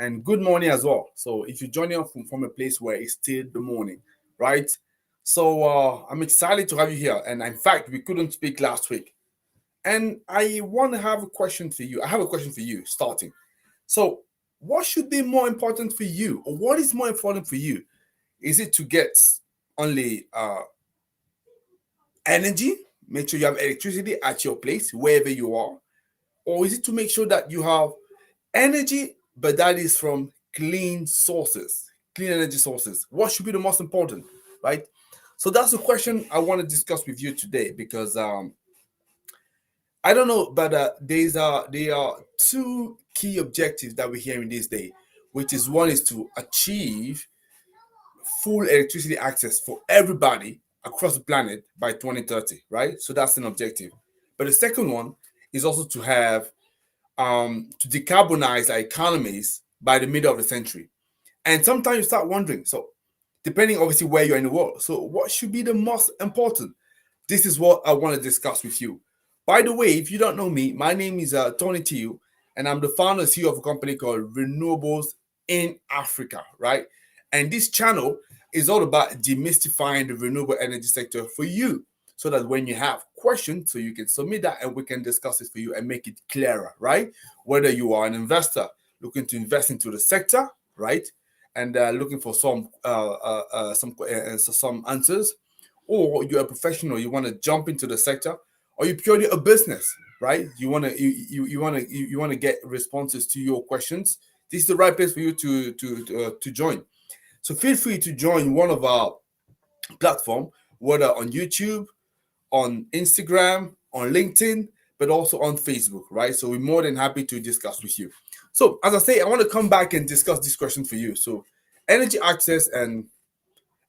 and good morning as well. So if you're joining us from a place where it's still the morning, right? So I'm excited to have you here. And in fact, we couldn't speak last week. And I want to have a question for you. I have a question for you starting. So, what should be more important for you, or what is more important for you? Is it to get only energy, make sure you have electricity at your place, wherever you are? Or is it to make sure that you have energy, but that is from clean sources, clean energy sources? What should be the most important, right? So that's the question I want to discuss with you today because I don't know, but there are two key objectives that we're hearing this day, which is one is to achieve full electricity access for everybody across the planet by 2030, right? So that's an objective. But the second one is also to have to decarbonize our economies by the middle of the century. And sometimes you start wondering, so depending obviously where you're in the world, so what should be the most important? This is what I want to discuss with you. By the way, if you don't know me, my name is Tony Tiu, and I'm the founder and CEO of a company called Renewables in Africa, right? And this channel is all about demystifying the renewable energy sector for you so that when you have questions, so you can submit that and we can discuss it for you and make it clearer, right? Whether you are an investor looking to invest into the sector, right? And looking for some answers, or you're a professional, you want to jump into the sector, or you're purely a business, right? You want to get responses to your questions. This is the right place for you to join. So feel free to join one of our platform, whether on YouTube, on Instagram, on LinkedIn, but also on Facebook, right? So we're more than happy to discuss with you. So as I say, I want to come back and discuss this question for you. So energy access and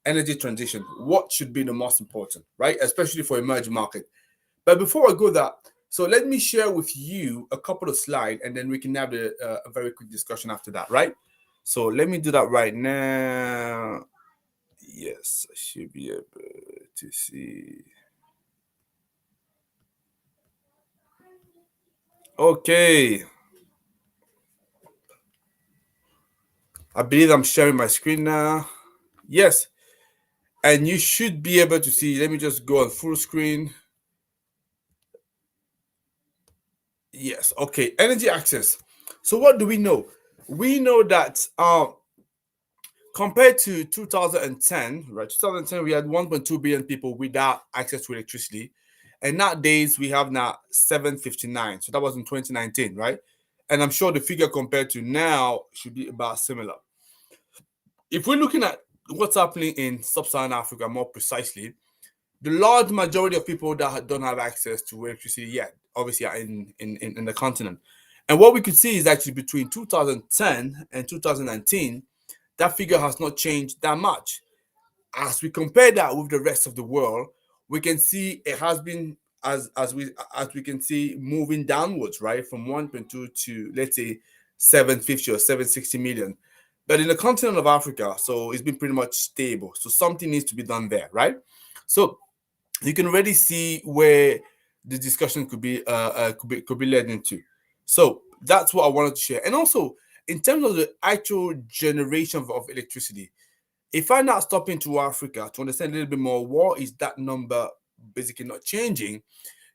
energy transition, what should be the most important, right? Especially for emerging market. But before I go that, so let me share with you a couple of slides and then we can have a very quick discussion after that, right? So let me do that right now. Yes, I should be able to see. Okay. I believe I'm sharing my screen now. Yes. And you should be able to see. Let me just go on full screen. Yes. Okay. Energy access. So what do we know? We know that compared to 2010, right? 2010, we had 1.2 billion people without access to electricity. And nowadays, we have now 759. So that was in 2019, right? And I'm sure the figure compared to now should be about similar. If we're looking at what's happening in sub-Saharan Africa more precisely, the large majority of people that don't have access to electricity yet, obviously, are in the continent. And what we could see is actually between 2010 and 2019, that figure has not changed that much. As we compare that with the rest of the world, we can see it has been as we can see moving downwards, right, from 1.2 to let's say 750 or 760 million. But in the continent of Africa, so it's been pretty much stable. So something needs to be done there, right? So you can already see where the discussion could be led into. So that's what I wanted to share. And also, in terms of the actual generation of electricity, if I now stop into Africa to understand a little bit more, what is that number basically not changing?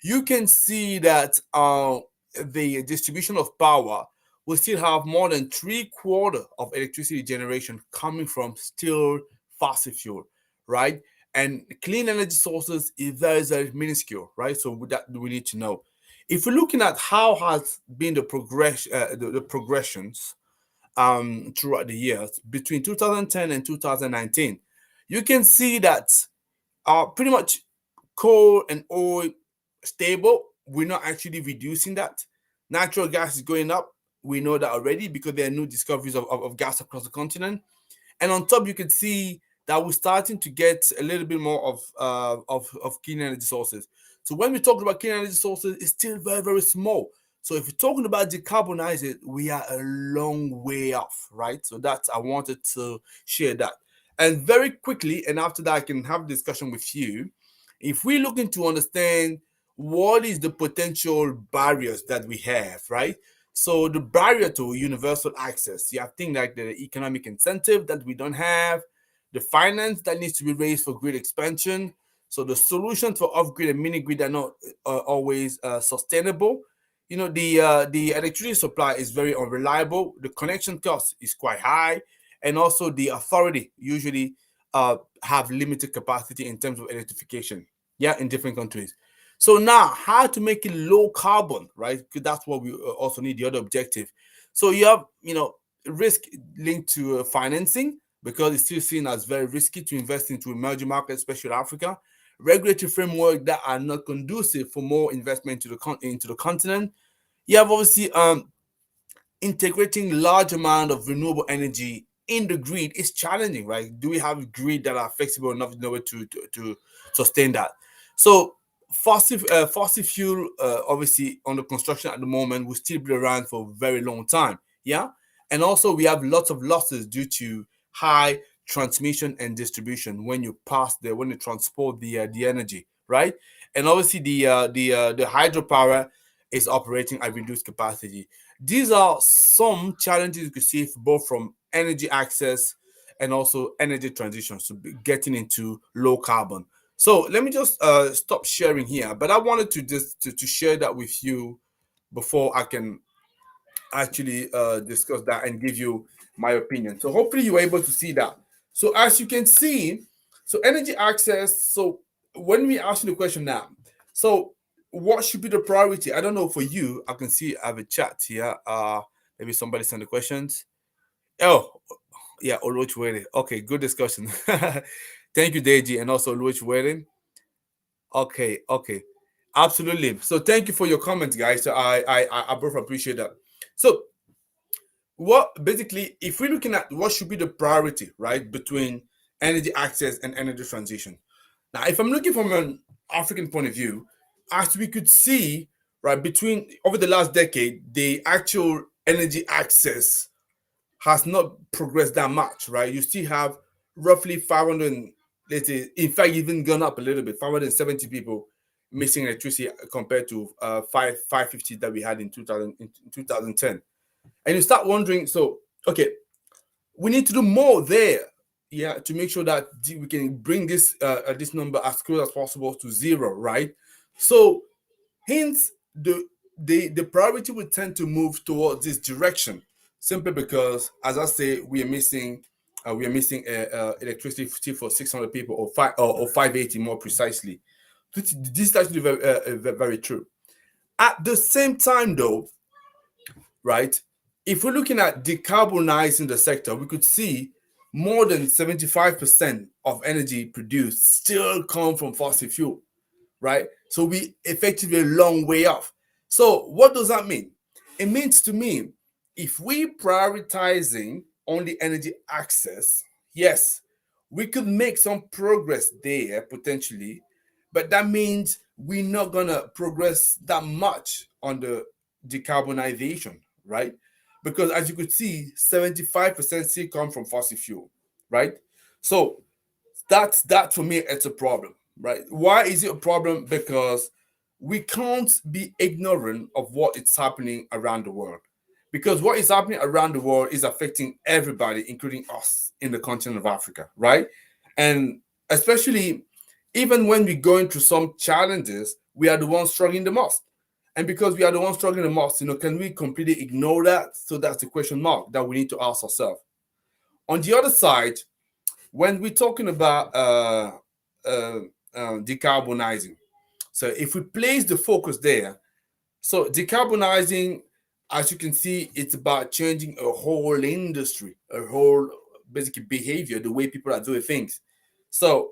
You can see that the distribution of power will still have more than 3/4 of electricity generation coming from still fossil fuel, right? And clean energy sources is very, very minuscule, right? So that we need to know. If we're looking at how has been the progressions throughout the years between 2010 and 2019, you can see that pretty much coal and oil stable. We're not actually reducing that. Natural gas is going up. We know that already because there are new discoveries of gas across the continent. And on top, you can see that we're starting to get a little bit more of clean energy sources. So when we talk about clean energy sources, it's still very, very small. So if we're talking about decarbonizing, we are a long way off, right? So that's, I wanted to share that. And very quickly, and after that, I can have a discussion with you. If we're looking to understand what is the potential barriers that we have, right? So the barrier to universal access, you have things like the economic incentive that we don't have, the finance that needs to be raised for grid expansion. So the solutions for off-grid and mini-grid are not always sustainable. The electricity supply is very unreliable. The connection cost is quite high, and also the authority usually have limited capacity in terms of electrification. Yeah, in different countries. So now, how to make it low carbon, right? Because that's what we also need. The other objective. So you have, risk linked to financing because it's still seen as very risky to invest into emerging markets, especially Africa. Regulatory framework that are not conducive for more investment into the continent. You have obviously integrating large amount of renewable energy in the grid is challenging, right? Do we have grid that are flexible enough in order to sustain that? So fossil fuel, obviously on the construction at the moment, will still be around for a very long time. Yeah, and also we have lots of losses due to high transmission and distribution when you when you transport the energy, right? And obviously the hydropower is operating at reduced capacity. These are some challenges you could see both from energy access and also energy transition, so getting into low carbon. So let me just stop sharing here, but I wanted to just to share that with you before I can actually discuss that and give you my opinion. So hopefully you were able to see that. So as you can see, so energy access. So when we ask you the question now, so what should be the priority? I don't know for you. I can see I have a chat here. Maybe somebody send the questions. Oh, yeah, Oluch Waiting. Okay, good discussion. Thank you, Deji, and also Oluch Waiting. Okay, okay, absolutely. So thank you for your comments, guys. So I both appreciate that. So what basically, if we're looking at what should be the priority, right, between energy access and energy transition. Now, if I'm looking from an African point of view, as we could see, right, between over the last decade, the actual energy access has not progressed that much, right? You still have roughly 500, let's say, in fact, even gone up a little bit, 570 people missing electricity compared to 550 that we had in 2010. And you start wondering, so, okay, we need to do more there, yeah, to make sure that we can bring this number as close as possible to zero, right? So hence the priority would tend to move towards this direction, simply because, as I say, we are missing electricity for 600 people, or 580 more precisely. This is actually very true. At the same time, though, right? If we're looking at decarbonizing the sector, we could see more than 75% of energy produced still come from fossil fuel, right? So we effectively a long way off. So what does that mean? It means to me, if we prioritizing only energy access, yes, we could make some progress there potentially, but that means we're not gonna progress that much on the decarbonization, right? Because as you could see, 75% still come from fossil fuel, right? So that for me, it's a problem, right? Why is it a problem? Because we can't be ignorant of what is happening around the world, because what is happening around the world is affecting everybody, including us in the continent of Africa, right? And especially, even when we're going through some challenges, we are the ones struggling the most. And because we are the ones struggling the most, can we completely ignore that? So that's the question mark that we need to ask ourselves. On the other side, when we're talking about uh, decarbonizing, so if we place the focus there, so decarbonizing, as you can see, it's about changing a whole industry, a whole basically behavior, the way people are doing things. So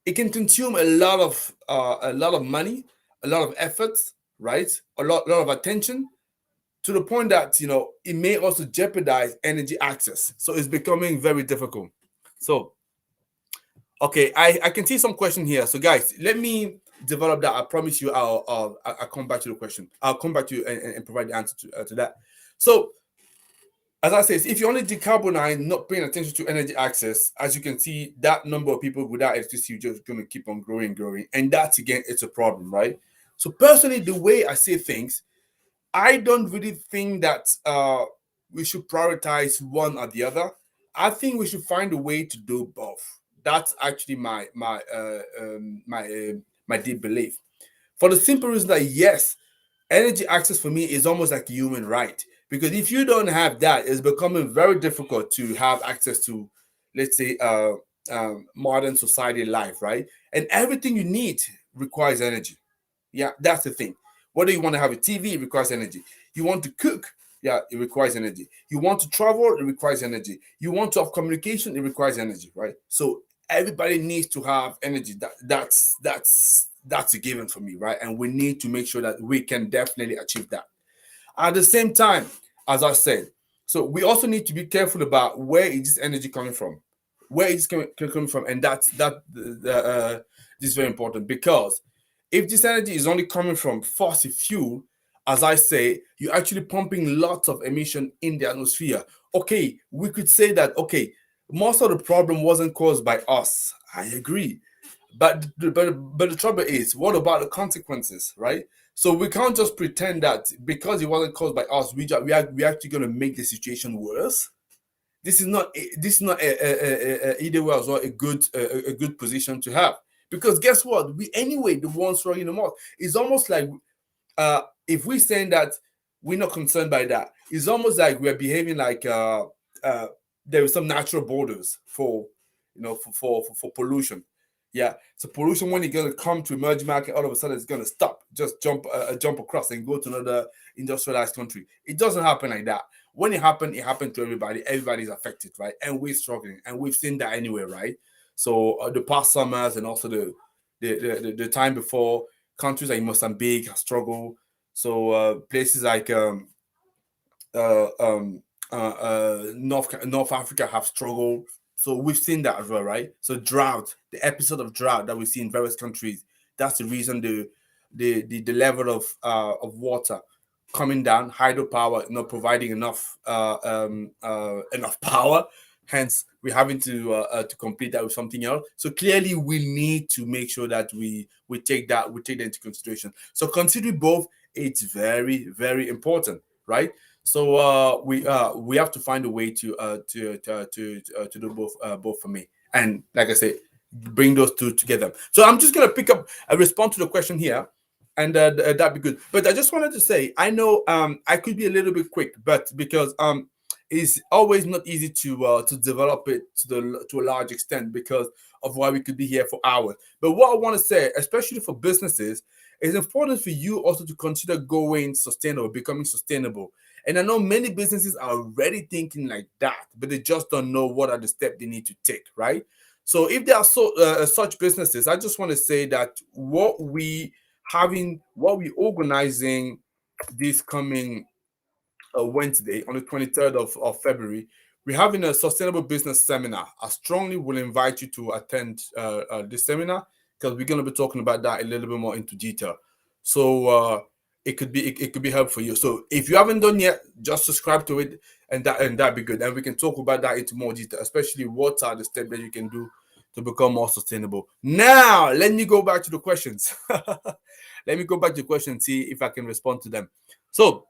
it can consume a lot of money, a lot of efforts, right? A lot of attention, to the point that it may also jeopardize energy access. So it's becoming very difficult. So okay, I can see some question here. So guys, let me develop that. I promise you, I'll come back to the question. I'll come back to you and provide the answer to that. So as I said, if you only decarbonize, not paying attention to energy access, as you can see, that number of people without electricity just going to keep on growing, and that's again, it's a problem, right? So personally, the way I see things, I don't really think that we should prioritize one or the other. I think we should find a way to do both. That's actually my deep belief. For the simple reason that yes, energy access for me is almost like a human right, because if you don't have that, it's becoming very difficult to have access to, let's say, modern society life, right? And everything you need requires energy. Yeah, that's the thing. Whether you want to have a TV, it requires energy. You want to cook, yeah, it requires energy. You want to travel, it requires energy. You want to have communication, it requires energy, right? So everybody needs to have energy. That's a given for me, right? And we need to make sure that we can definitely achieve that. At the same time, as I said, so we also need to be careful about where is this energy coming from, where is it coming from, and this is very important, because if this energy is only coming from fossil fuel, as I say, you're actually pumping lots of emission in the atmosphere. Okay, we could say that okay, most of the problem wasn't caused by us. I agree, but the trouble is, what about the consequences, right? So we can't just pretend that because it wasn't caused by us, we actually going to make the situation worse. This is not either way as well a good position to have, because guess what? We anyway the ones running the most. It's almost like if we're saying that we're not concerned by that, it's almost like we're behaving like uh, there is some natural borders for for pollution. Yeah, so pollution when it's gonna come to emerging market, all of a sudden it's gonna stop, just jump across and go to another industrialized country. It doesn't happen like that. When it happened to everybody. Everybody's affected, right? And we're struggling, and we've seen that anyway, right? So the past summers and also the time before, countries like Mozambique have struggled. So places like uh, um, North Africa have struggled. So we've seen that as well, right? So drought, the episode of drought that we see in various countries, that's the reason the level of water coming down, hydropower not providing enough power. Hence, we're having to complete that with something else. So clearly, we need to make sure that we take that into consideration. So considering both, it's very very important, right? So we have to find a way to do both for me. And like I said, bring those two together. So I'm just gonna pick up a response to the question here, and that'd be good. But I just wanted to say, I know I could be a little bit quick, but because it's always not easy to develop it to a large extent because of why we could be here for hours. But what I want to say, especially for businesses, it's important for you also to consider going sustainable, becoming sustainable. And I know many businesses are already thinking like that, but they just don't know what are the steps they need to take, right? So if there are such businesses, I just want to say that what we organizing this coming Wednesday on the 23rd of February, we're having a sustainable business seminar. I strongly will invite you to attend this seminar because we're going to be talking about that a little bit more into detail. So it could be helpful for you. So if you haven't done yet, just subscribe to it, and that'd be good. And we can talk about that into more detail, especially what are the steps that you can do to become more sustainable. Now, let me go back to the questions. Let me go back to the questions, see if I can respond to them. So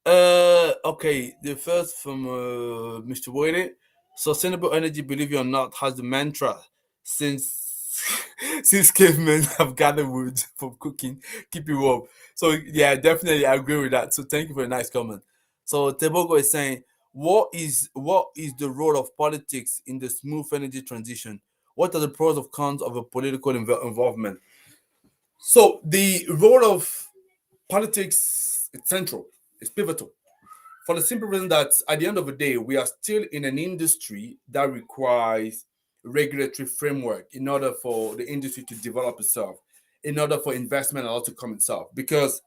okay, the first from Mr. Boyle. Sustainable energy, believe it or not, has the mantra since since cavemen have gathered wood for cooking, keep it warm. So yeah, definitely I agree with that. So thank you for a nice comment. So Tebogo is saying, what is the role of politics in the smooth energy transition? What are the pros and cons of a political involvement? So the role of politics is central, it's pivotal, for the simple reason that at the end of the day, we are still in an industry that requires regulatory framework in order for the industry to develop itself, in order for investment also to come itself. Because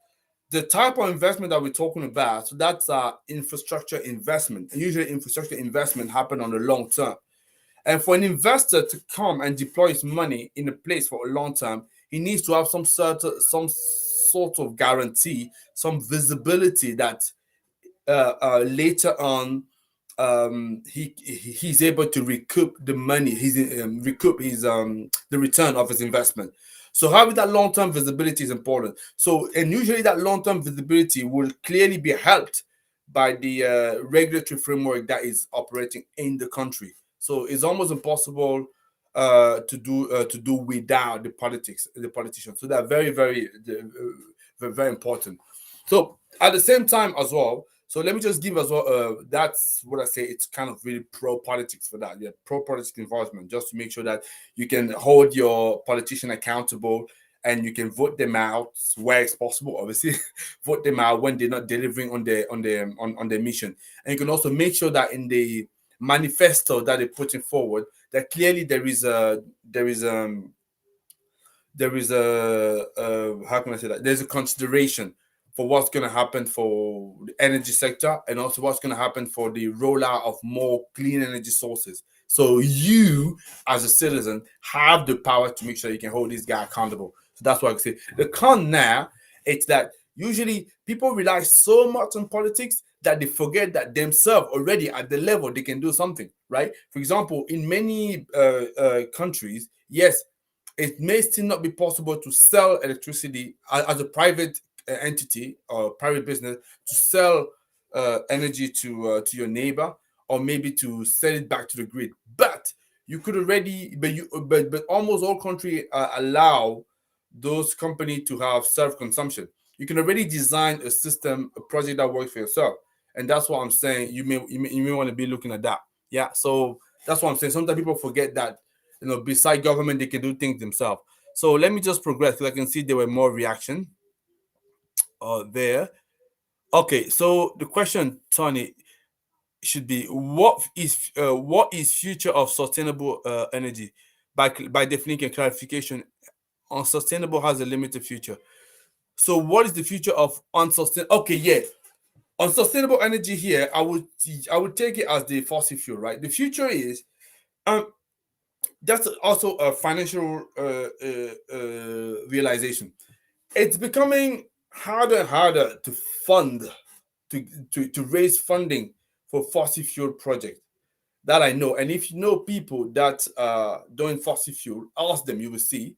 the type of investment that we're talking about, so that's infrastructure investment. And usually infrastructure investment happen on the long term. And for an investor to come and deploy his money in a place for a long time, he needs to have some sort of guarantee, some visibility that later on he's able to recoup the money, recoup his the return of his investment. So having that long-term visibility is important. So, and usually that long-term visibility will clearly be helped by the regulatory framework that is operating in the country. So it's almost impossible to do without the politicians. So they're very important. So at the same time as well, so let me just give as well. That's what I say. It's kind of really pro politics for that. Yeah, pro politics involvement, just to make sure that you can hold your politician accountable and you can vote them out where it's possible. Obviously, vote them out when they're not delivering on their mission. And you can also make sure that in the manifesto that they're putting forward, that clearly there is how can I say that? There's a consideration for what's going to happen for the energy sector and also what's going to happen for the rollout of more clean energy sources. So you, as a citizen, have the power to make sure you can hold this guy accountable. So that's what I say. The con now, it's that usually people rely so much on politics that they forget that themselves already at the level they can do something, right? For example, in many countries, yes, it may still not be possible to sell electricity as a private entity or private business to sell energy to your neighbor or maybe to sell it back to the grid. But you could already, but almost all countries allow those companies to have self consumption. You can already design a system, a project that works for yourself, and that's what I'm saying. You may want to be looking at that. Yeah, so that's what I'm saying. Sometimes people forget that beside government, they can do things themselves. So let me just progress because I can see there were more reaction there. Okay, so the question, Tony, should be what is future of sustainable energy? By definition and clarification, unsustainable has a limited future. So what is the future of unsustainable? Okay, yeah, unsustainable energy here. I would take it as the fossil fuel, right? The future is um that's also a financial realization. It's becoming harder and harder to fund to raise funding for fossil fuel projects that I know. And if you know people that are doing fossil fuel, ask them, you will see.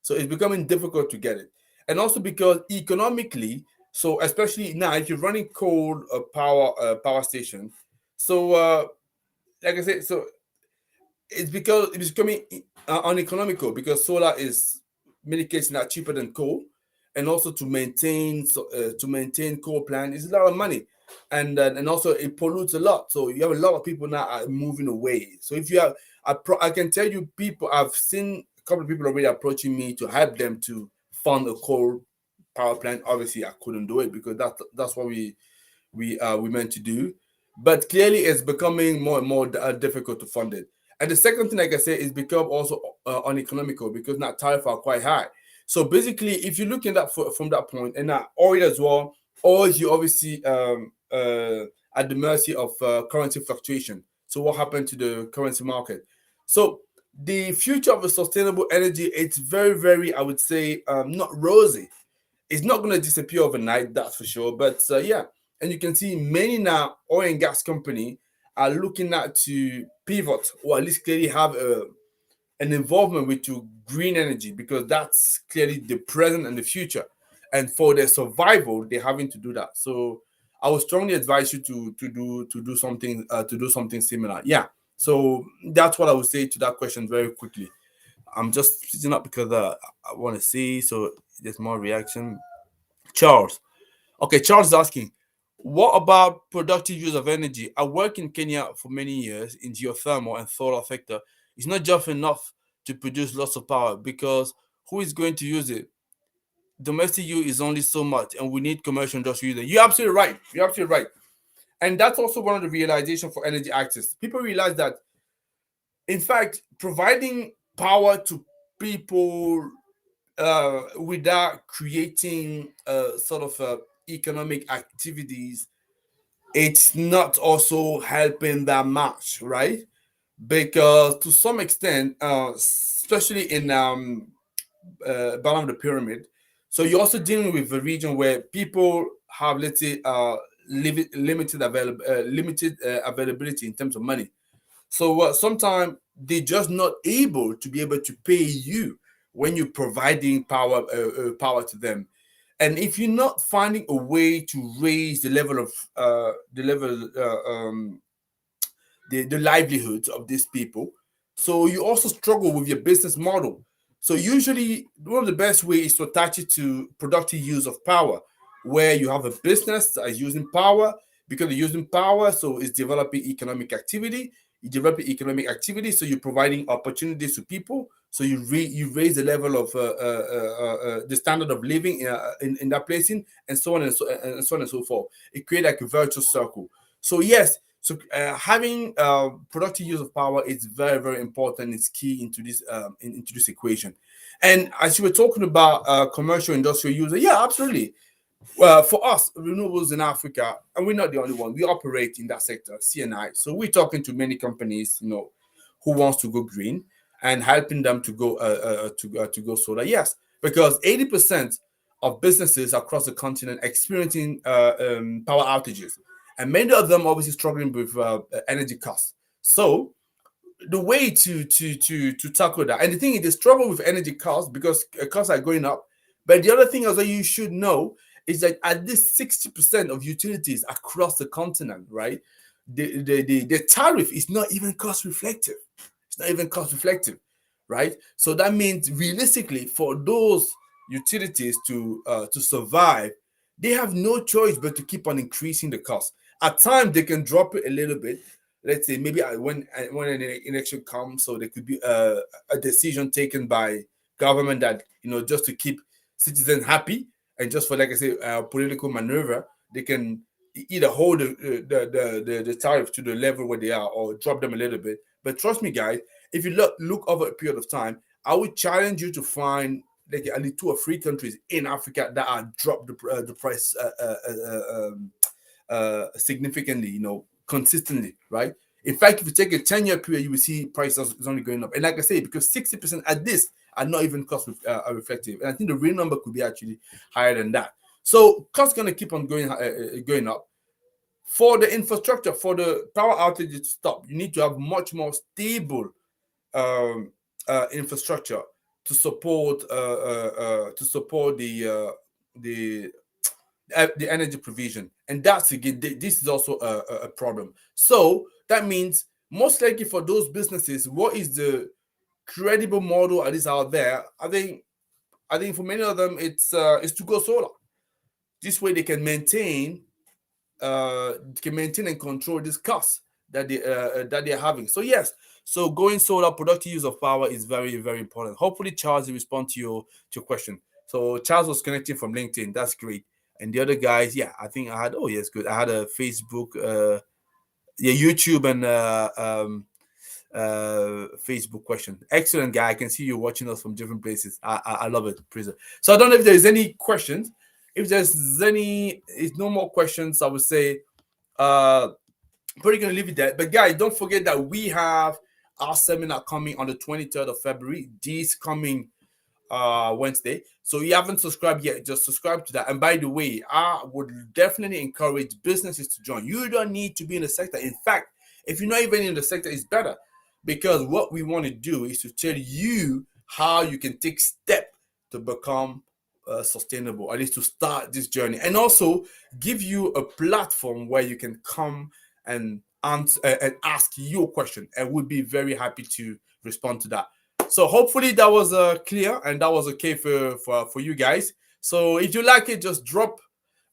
So it's becoming difficult to get it. And also because economically, so especially now, if you're running coal power station, so like I said, so it's because it's becoming uneconomical because solar is many cases not cheaper than coal, and also to maintain coal plant is a lot of money, and also it pollutes a lot. So you have a lot of people now are moving away. So if you have, I can tell you, people I've seen a couple of people already approaching me to help them to fund a coal power plant. Obviously, I couldn't do it because that's what we meant to do. But clearly, it's becoming more and more difficult to fund it. And the second thing, like I said, is become also uneconomical because now tariffs are quite high. So basically, if you look at that from that point, and now oil as well, oil you obviously at the mercy of currency fluctuation. So what happened to the currency market? So the future of a sustainable energy, it's very, very, I would say, not rosy. It's not going to disappear overnight, that's for sure. But yeah, and you can see many now oil and gas company are looking at to pivot or at least clearly have an involvement with to green energy because that's clearly the present and the future. And for their survival, they're having to do that. So I would strongly advise you to do something similar. Yeah. So that's what I would say to that question very quickly. I'm just sitting up because I want to see. So there's more reaction. Charles. Okay, Charles is asking, what about productive use of energy? I work in Kenya for many years in geothermal and solar sector. It's not just enough to produce lots of power because who is going to use it? Domestic use is only so much, and we need commercial industrial use. You're absolutely right. You're absolutely right. And that's also one of the realization for energy access. People realize that, in fact, providing power to people without creating sort of economic activities, it's not also helping that much, right? Because to some extent, especially in bottom of the pyramid, so you're also dealing with a region where people have, let's say, limited availability in terms of money. So sometimes they're just not able to be able to pay you when you're providing power to them. And if you're not finding a way to raise the level of the livelihoods of these people, so you also struggle with your business model. So usually one of the best ways is to attach it to productive use of power, where you have a business that is using power because they're using power, so it's developing economic activity. You develop economic activity, so you're providing opportunities to people. So you raise the level of the standard of living in that placing, and so on and so forth. It creates like a virtuous circle. So yes, so having productive use of power is very, very important. It's key into into this equation. And as you were talking about commercial industrial user, yeah, absolutely. For us, renewables in Africa, and we're not the only one. We operate in that sector, CNI. So we're talking to many companies, who wants to go green and helping them to go to go solar. Yes, because 80% of businesses across the continent experiencing power outages, and many of them obviously struggling with energy costs. So the way to tackle that, and the thing is, they struggle with energy costs because costs are going up. But the other thing also you should know is that at least 60% of utilities across the continent, right, the tariff is not even cost reflective. It's not even cost reflective, right? So that means realistically, for those utilities to survive, they have no choice but to keep on increasing the cost. At times, they can drop it a little bit. Let's say maybe when an election comes, so there could be a decision taken by government that just to keep citizens happy, and just for, like I say, political maneuver, they can either hold the tariff to the level where they are or drop them a little bit. But trust me, guys, if you look over a period of time, I would challenge you to find like at least 2 or 3 countries in Africa that are dropped the price significantly, consistently, right? In fact, if you take a 10-year period, you will see prices is only going up. And like I say, because 60% at this are not even cost reflective. And I think the real number could be actually higher than that. So costs going to keep on going up. For the infrastructure, for the power outages to stop, you need to have much more stable infrastructure to support the the energy provision, and that's again this is also a problem. So that means most likely for those businesses, what is the credible model that is out there? I think for many of them it's to go solar. This way they can maintain and control this cost that they're having. So yes, so going solar, productive use of power is very, very important. Hopefully Charles will respond to your question. So Charles was connecting from LinkedIn. That's great. And the other guys, yeah, I think I had. Oh yes, good. I had a Facebook, yeah, YouTube, and Facebook question. Excellent, guy. I can see you watching us from different places. I love it, Prison. So I don't know if there's any questions. If no more questions, I would say probably gonna leave it there. But guys, don't forget that we have our seminar coming on the 23rd of February, this coming Wednesday. So you haven't subscribed yet, just subscribe to that. And by the way, I would definitely encourage businesses to join. You don't need to be in the sector. In fact, if you're not even in the sector, it's better, because what we want to do is to tell you how you can take steps to become sustainable, at least to start this journey, and also give you a platform where you can come and answer and ask your question, and we'll be very happy to respond to that. So hopefully that was clear and that was okay for you guys. So if you like it, just drop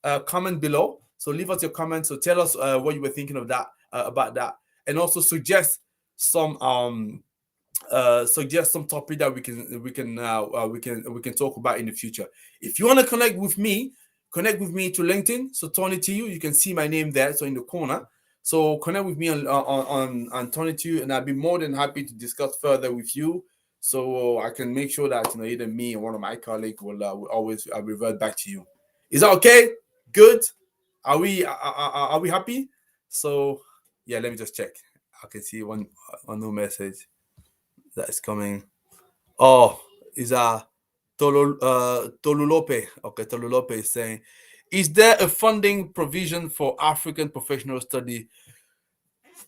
a comment below. So leave us your comments. So tell us what you were thinking of that about that, and also suggest some topic that we can talk about in the future. If you want to connect with me to LinkedIn. So Tony to you can see my name there, so in the corner. So connect with me on Tony to you, and I'll be more than happy to discuss further with you. So I can make sure that either me or one of my colleagues will always revert back to you. Is that okay? Good. Are we happy? So yeah, let me just check. I can see one new message that is coming. Oh, is Tolulope. Okay, Tolulope is saying, is there a funding provision for African professional study?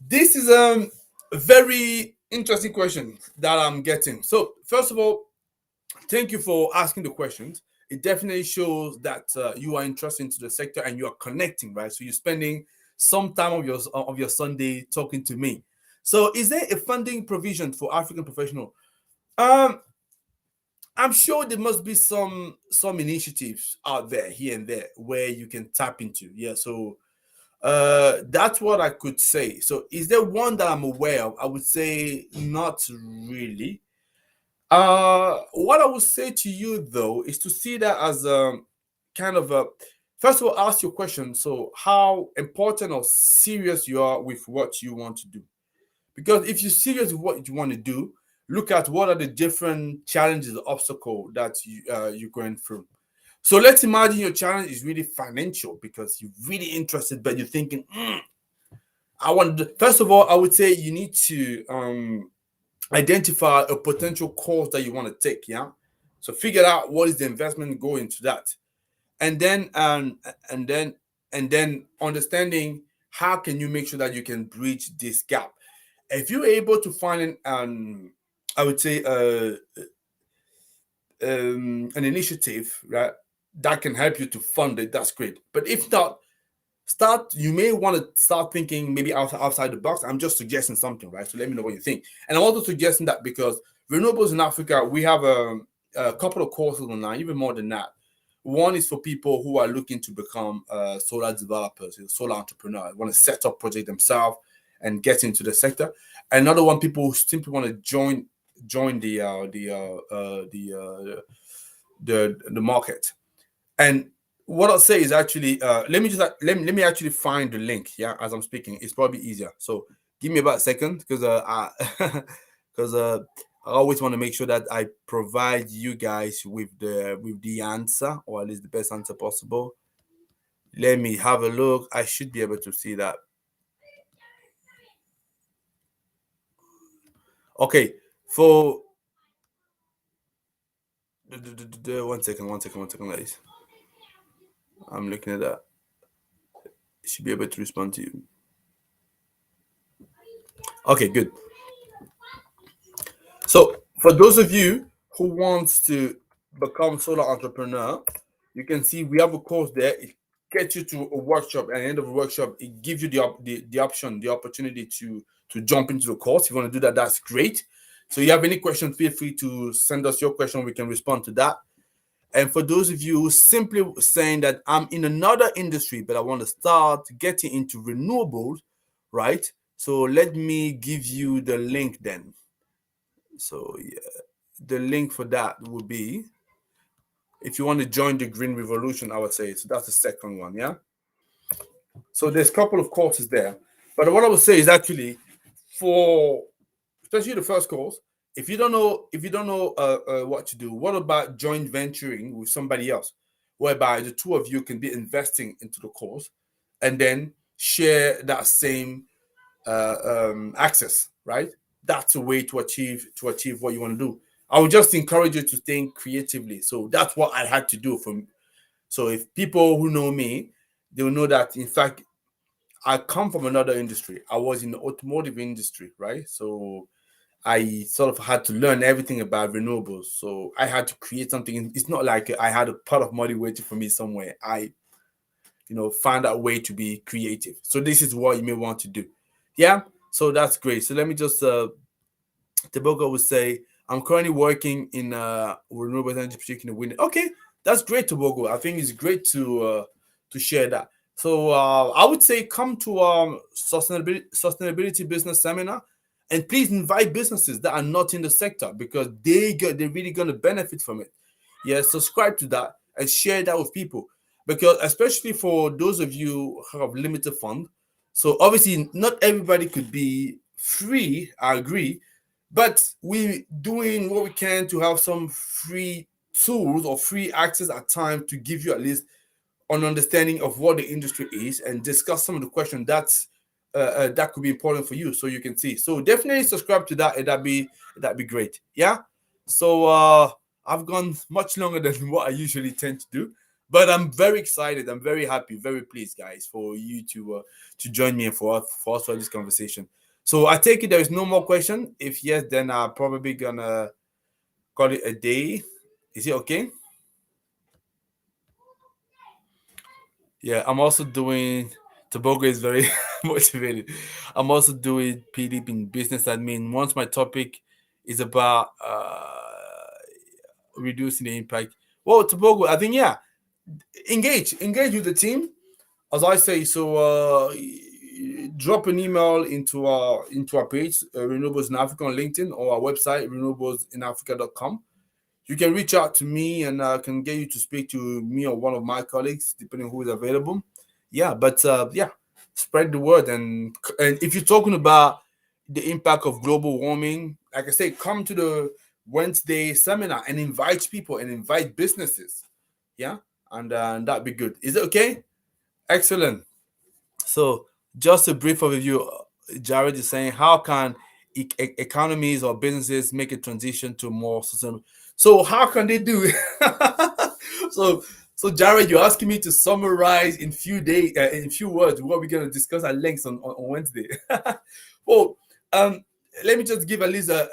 This is a very interesting question that I'm getting. So first of all, Thank you for asking the questions. It definitely shows that you are interested into the sector and you are connecting, right? So you're spending some time of your Sunday talking to me. So, is there a funding provision for African professional? Um, I'm sure there must be some initiatives out there here and there where you can tap into. Yeah, so that's what I could say. So, is there one that I'm aware of? I would say not really. What I would say to you though is to see that as kind of a first of all, ask your question. So, how important or serious you are with what you want to do? Because if you're serious with what you want to do, look at what are the different challenges, obstacle that you're going through. So let's imagine your challenge is really financial because you're really interested, but you're thinking, I want. First of all, I would say you need to identify a potential course that you want to take. Yeah, so figure out what is the investment go into that, and then and then and then understanding how can you make sure that you can bridge this gap. If you're able to find I would say an initiative, right, that can help you to fund it, that's great. But if not, you may want to start thinking maybe outside the box. I'm just suggesting something, right? So let me know what you think. And I'm also suggesting that because renewables in Africa, we have a couple of courses online, even more than that. One is for people who are looking to become solar developers, solar entrepreneurs, want to set up project themselves and get into the sector. Another one, people who simply want to join the market. And what I'll say is actually, let me actually find the link. Yeah, as I'm speaking, it's probably easier. So give me about a second because because I always want to make sure that I provide you guys with the answer, or at least the best answer possible. Let me have a look. I should be able to see that. Okay, for one second, guys. I'm looking at that. Should be able to respond to you. Okay, good. So for those of you who wants to become solar entrepreneur, you can see we have a course there. It gets you to a workshop, and at the end of the workshop, it gives you the option, the opportunity to jump into the course. If you want to do that, that's great. So you have any questions, feel free to send us your question. We can respond to that. And for those of you who simply saying that I'm in another industry, but I want to start getting into renewables, right? So let me give you the link then. So yeah, the link for that would be if you want to join the green revolution, I would say. So that's the second one, yeah. So there's a couple of courses there, but what I would say is actually for especially the first course, if you don't know what to do, what about joint venturing with somebody else, whereby the two of you can be investing into the course and then share that same access, right? That's a way to achieve what you want to do. I would just encourage you to think creatively. So that's what I had to do from. So if people who know me, they will know that in fact I come from another industry. I was in the automotive industry, right? So I sort of had to learn everything about renewables. So I had to create something. It's not like I had a pot of money waiting for me somewhere. I find a way to be creative. So this is what you may want to do. Yeah. So that's great. So let me just Tebogo would say, I'm currently working in renewable energy, particularly wind. Okay, that's great, Tebogo. I think it's great to share that. So I would say come to sustainability business seminar, and please invite businesses that are not in the sector because they're really going to benefit from it. Yeah, subscribe to that and share that with people because especially for those of you who have limited fund. So obviously not everybody could be free. I agree, but we doing what we can to have some free tools or free access at times to give you at least an understanding of what the industry is and discuss some of the questions that could be important for you so you can see. So definitely subscribe to that and that'd be great. Yeah. So I've gone much longer than what I usually tend to do, but I'm very excited. I'm very happy, very pleased, guys, for you to join me and for us for this conversation. So I take it there is no more question. If yes, then I'm probably gonna call it a day. Is it okay? Yeah, I'm also doing. Tobago is very motivated. I'm also doing PDP in business admin. Once my topic is about reducing the impact. Well, Tobago, I think yeah, engage with the team, as I say. So drop an email into our page, Renewables in Africa on LinkedIn, or our website, renewablesinafrica.com. You can reach out to me, and I can get you to speak to me or one of my colleagues, depending who is available. Yeah, but yeah, spread the word. And if you're talking about the impact of global warming, like I say, come to the Wednesday seminar and invite people and invite businesses. Yeah, and that'd be good. Is it okay? Excellent. So, just a brief overview. Jared is saying, how can economies or businesses make a transition to more sustainable? So, how can they do it? so, so Jared, you're asking me to summarize in few days, in few words, what we're going to discuss at length on Wednesday. well, um, let me just give at least a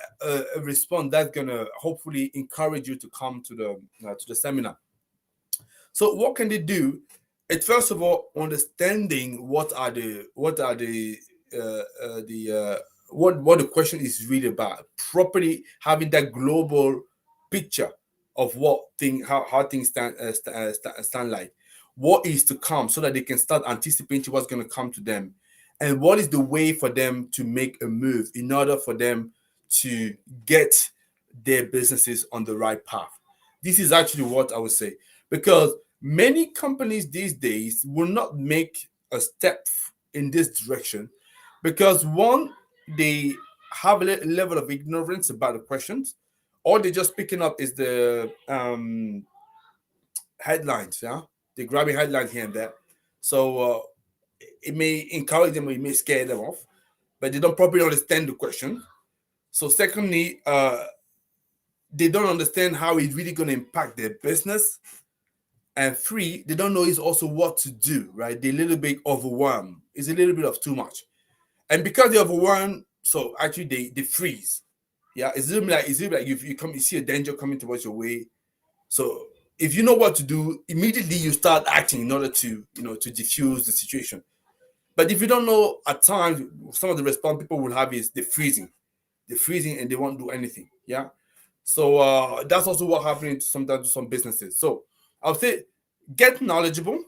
response that's going to hopefully encourage you to come to the seminar. So what can they do? It's first of all understanding what the question is really about. Properly having that global picture of how things stand like, what is to come, so that they can start anticipating what's going to come to them, and what is the way for them to make a move in order for them to get their businesses on the right path. This is actually what I would say, because many companies these days will not make a step in this direction because one, they have a level of ignorance about the questions, or they're just picking up is the headlines. Yeah, they're grabbing headlines here and there, so it may encourage them or it may scare them off, but they don't properly understand the question. So secondly, they don't understand how it's really going to impact their business. And three, they don't know is also what to do, right? They're a little bit overwhelmed. It's a little bit of too much. And because they're overwhelmed, so actually they freeze. Yeah, it's a little like you see a danger coming towards your way. So if you know what to do, immediately you start acting in order to to diffuse the situation. But if you don't know, at times some of the response people will have is the freezing, and they won't do anything. Yeah. So that's also what happening sometimes to some businesses. So I would say get knowledgeable.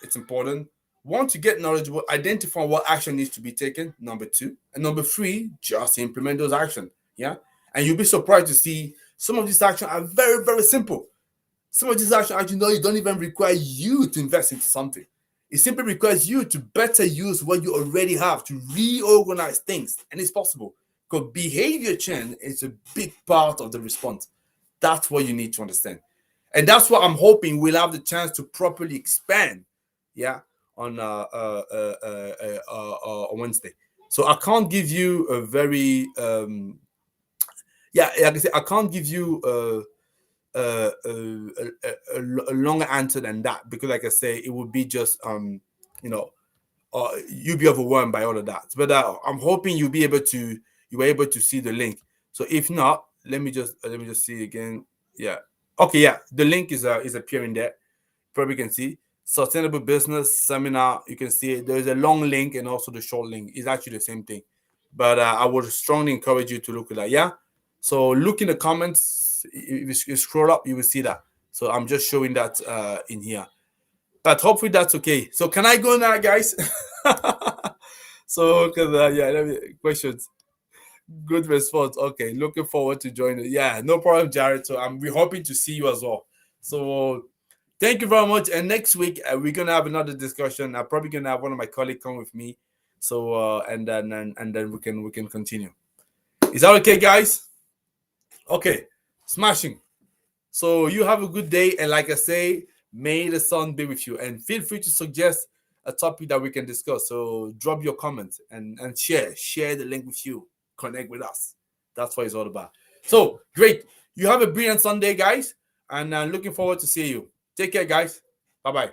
It's important. Once you get knowledgeable, identify what action needs to be taken. Number two. And number three, just implement those actions. Yeah. And you'll be surprised to see some of these actions are very, very simple. Some of these actions actually you don't even require you to invest into something. It simply requires you to better use what you already have to reorganize things. And it's possible. Because behavior change is a big part of the response. That's what you need to understand. And that's what I'm hoping we'll have the chance to properly expand, yeah, on Wednesday. So I can't give you a very like I said, I can't give you a longer answer than that, because like I say, it would be just you know you'll be overwhelmed by all of that. But I'm hoping you were able to see the link. So if not, let me just see again. Yeah. Okay. Yeah. The link is appearing there. Probably can see sustainable business seminar. You can see it. There's a long link and also the short link. It's actually the same thing. But I would strongly encourage you to look at that. Yeah. So look in the comments. If you scroll up, you will see that. So I'm just showing that in here. But hopefully that's okay. So can I go now, guys? So, cause questions. Good response. Okay, looking forward to joining. Yeah, no problem, Jared. So we're hoping to see you as well. So thank you very much. And next week we're gonna have another discussion. I'm probably gonna have one of my colleagues come with me. So and then we can continue. Is that okay, guys? Okay, smashing. So you have a good day, and like I say, may the sun be with you. And feel free to suggest a topic that we can discuss. So drop your comments and share the link with you. Connect with us. That's what it's all about. So great. You have a brilliant Sunday, guys, and I'm looking forward to see you. Take care, guys. Bye bye.